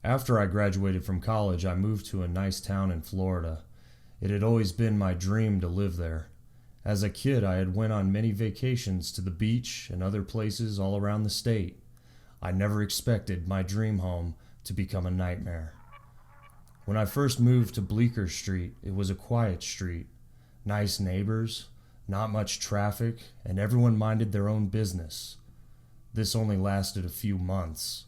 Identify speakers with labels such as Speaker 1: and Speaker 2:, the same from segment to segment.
Speaker 1: After I graduated from college, I moved to a nice town in Florida. It had always been my dream to live there. As a kid, I had went on many vacations to the beach and other places all around the state. I never expected my dream home to become a nightmare. When I first moved to Bleeker Street, it was a quiet street. Nice neighbors, not much traffic, and everyone minded their own business. This only lasted a few months.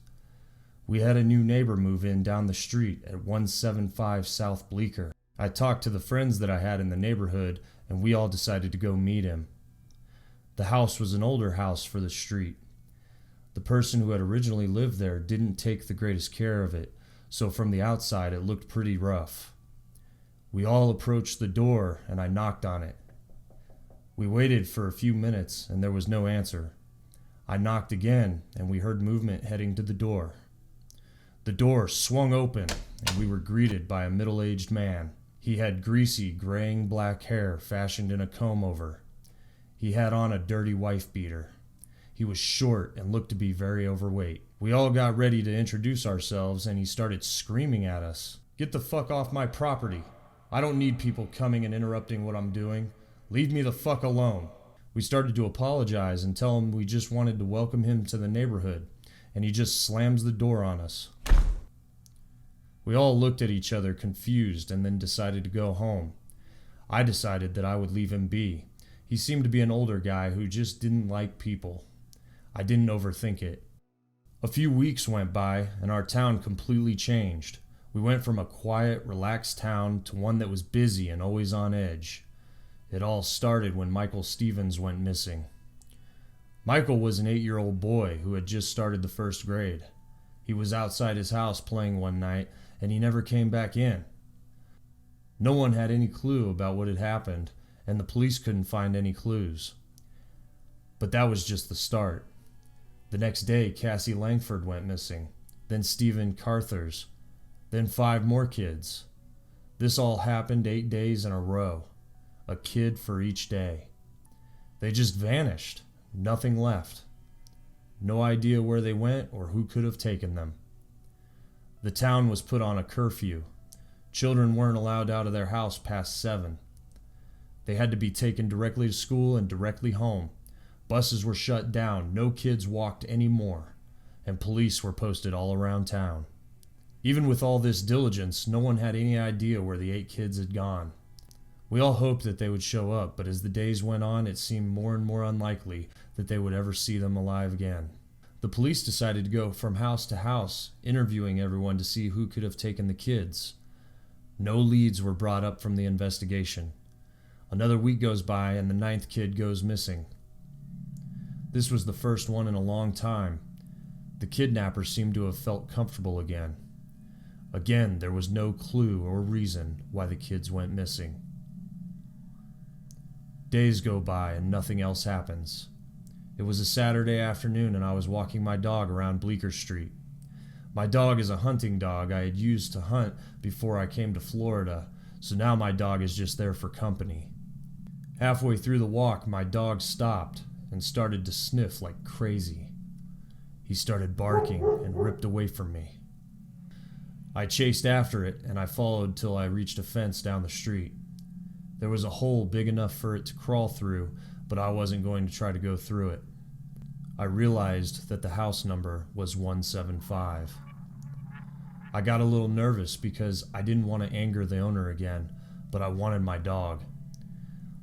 Speaker 1: We had a new neighbor move in down the street at 175 South Bleeker. I talked to the friends that I had in the neighborhood, and we all decided to go meet him. The house was an older house for the street. The person who had originally lived there didn't take the greatest care of it, so from the outside it looked pretty rough. We all approached the door, and I knocked on it. We waited for a few minutes, and there was no answer. I knocked again, and we heard movement heading to the door. The door swung open, and we were greeted by a middle-aged man. He had greasy, graying black hair fashioned in a comb-over. He had on a dirty wife-beater. He was short and looked to be very overweight. We all got ready to introduce ourselves, and he started screaming at us. "Get the fuck off my property. I don't need people coming and interrupting what I'm doing. Leave me the fuck alone." We started to apologize and tell him we just wanted to welcome him to the neighborhood, and he just slams the door on us. We all looked at each other confused and then decided to go home. I decided that I would leave him be. He seemed to be an older guy who just didn't like people. I didn't overthink it. A few weeks went by and our town completely changed. We went from a quiet, relaxed town to one that was busy and always on edge. It all started when Michael Stevens went missing. Michael was an 8-year-old boy who had just started the first grade. He was outside his house playing one night, and he never came back in. No one had any clue about what had happened, and the police couldn't find any clues. But that was just the start. The next day, Cassie Langford went missing, then Stephen Carthers, then 5 more kids. This all happened 8 days in a row, a kid for each day. They just vanished, nothing left. No idea where they went or who could have taken them. The town was put on a curfew. Children weren't allowed out of their house past 7. They had to be taken directly to school and directly home. Buses were shut down, no kids walked anymore, and police were posted all around town. Even with all this diligence, no one had any idea where the 8 kids had gone. We all hoped that they would show up, but as the days went on, it seemed more and more unlikely that they would ever see them alive again. The police decided to go from house to house, interviewing everyone to see who could have taken the kids. No leads were brought up from the investigation. Another week goes by and the 9th kid goes missing. This was the first one in a long time. The kidnapper seemed to have felt comfortable again. Again, there was no clue or reason why the kids went missing. Days go by and nothing else happens. It was a Saturday afternoon and I was walking my dog around Bleeker Street. My dog is a hunting dog I had used to hunt before I came to Florida, so now my dog is just there for company. Halfway through the walk, my dog stopped and started to sniff like crazy. He started barking and ripped away from me. I chased after it and I followed till I reached a fence down the street. There was a hole big enough for it to crawl through, but I wasn't going to try to go through it. I realized that the house number was 175. I got a little nervous because I didn't want to anger the owner again, but I wanted my dog.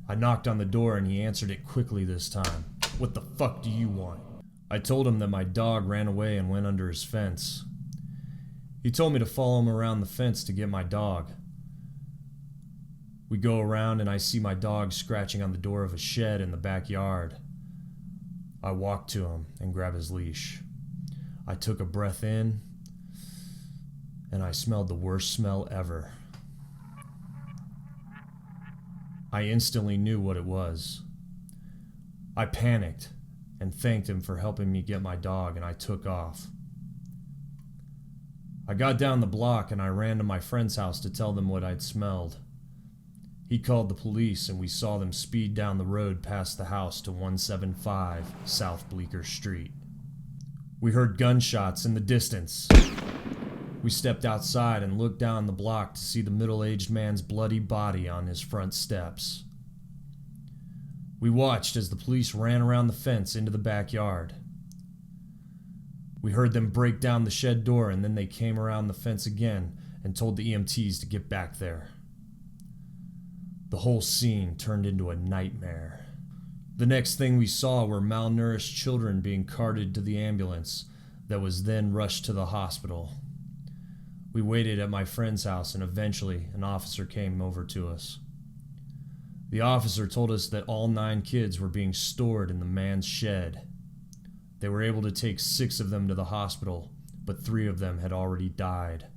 Speaker 1: I knocked on the door and he answered it quickly this time. "What the fuck do you want?" I told him that my dog ran away and went under his fence. He told me to follow him around the fence to get my dog. We go around and I see my dog scratching on the door of a shed in the backyard. I walk to him and grab his leash. I took a breath in and I smelled the worst smell ever. I instantly knew what it was. I panicked and thanked him for helping me get my dog, and I took off. I got down the block and I ran to my friend's house to tell them what I'd smelled. He called the police and we saw them speed down the road past the house to 175 South Bleeker Street. We heard gunshots in the distance. We stepped outside and looked down the block to see the middle-aged man's bloody body on his front steps. We watched as the police ran around the fence into the backyard. We heard them break down the shed door, and then they came around the fence again and told the EMTs to get back there. The whole scene turned into a nightmare. The next thing we saw were malnourished children being carted to the ambulance that was then rushed to the hospital. We waited at my friend's house, and eventually an officer came over to us. The officer told us that all 9 kids were being stored in the man's shed. They were able to take 6 of them to the hospital, but 3 of them had already died.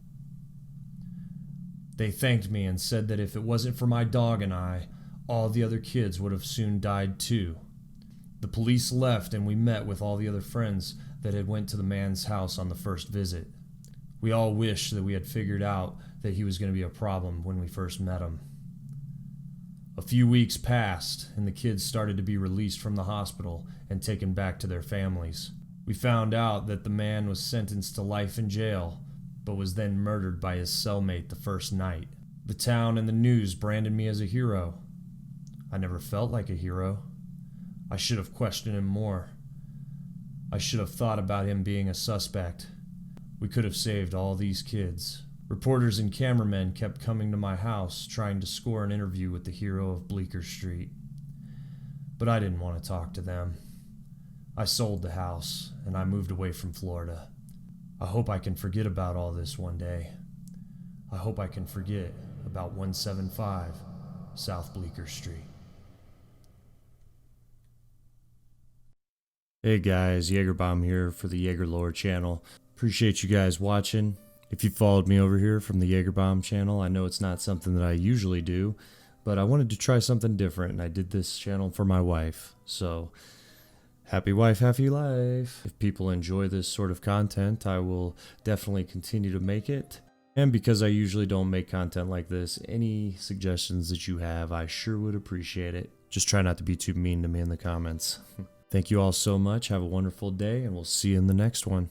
Speaker 1: They thanked me and said that if it wasn't for my dog and I, all the other kids would have soon died too. The police left, and we met with all the other friends that had went to the man's house on the first visit. We all wished that we had figured out that he was going to be a problem when we first met him. A few weeks passed, and the kids started to be released from the hospital and taken back to their families. We found out that the man was sentenced to life in jail, but was then murdered by his cellmate the first night. The town and the news branded me as a hero. I never felt like a hero. I should have questioned him more. I should have thought about him being a suspect. We could have saved all these kids. Reporters and cameramen kept coming to my house trying to score an interview with the hero of Bleeker Street. But I didn't want to talk to them. I sold the house, and I moved away from Florida. I hope I can forget about all this one day. I hope I can forget about 175 South Bleeker Street. Hey guys, Yeagerbom here for the Yeagerlore channel. Appreciate you guys watching. If you followed me over here from the Yeagerbom channel, I know it's not something that I usually do, but I wanted to try something different, and I did this channel for my wife. So, happy wife, happy life. If people enjoy this sort of content, I will definitely continue to make it. And because I usually don't make content like this, any suggestions that you have, I sure would appreciate it. Just try not to be too mean to me in the comments. Thank you all so much. Have a wonderful day, and we'll see you in the next one.